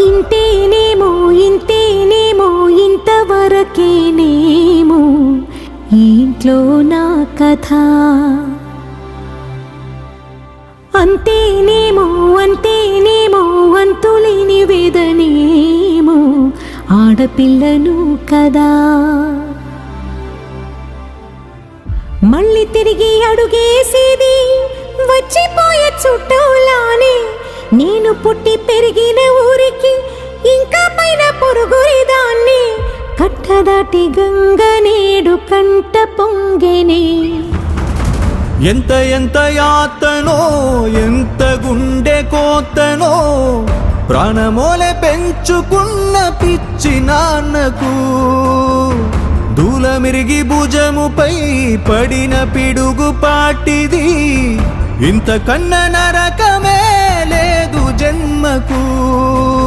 ఇంతేనేమో ఇంతేనేమో ఇంతవరకేనేమో ఈ ఇంట్లో నా కథ. అంతేనేమో అంతేనేమో అంతులేని వేదనేమో ఆడపిల్లను కదా. మళ్ళీ తిరిగి అడుగేసేది వచ్చిపోయే చుట్టూలానే. నేను పుట్టి పెరిగిన ఊరికి ఇంకా పైన పొరుగురిదాన్ని. కట్టదాటి గంగ నేడు కంట పొంగెనే. ఎంత ఎంత యాతనో ఎంత గుండె కోతనో ప్రాణమోలే పెంచుకున్న పిచ్చి నాన్నకు. దూలమిరిగి భుజముపై పడిన పిడుగు పాటిది. ఇంతకన్నా నరకమే లేదు జన్మకు.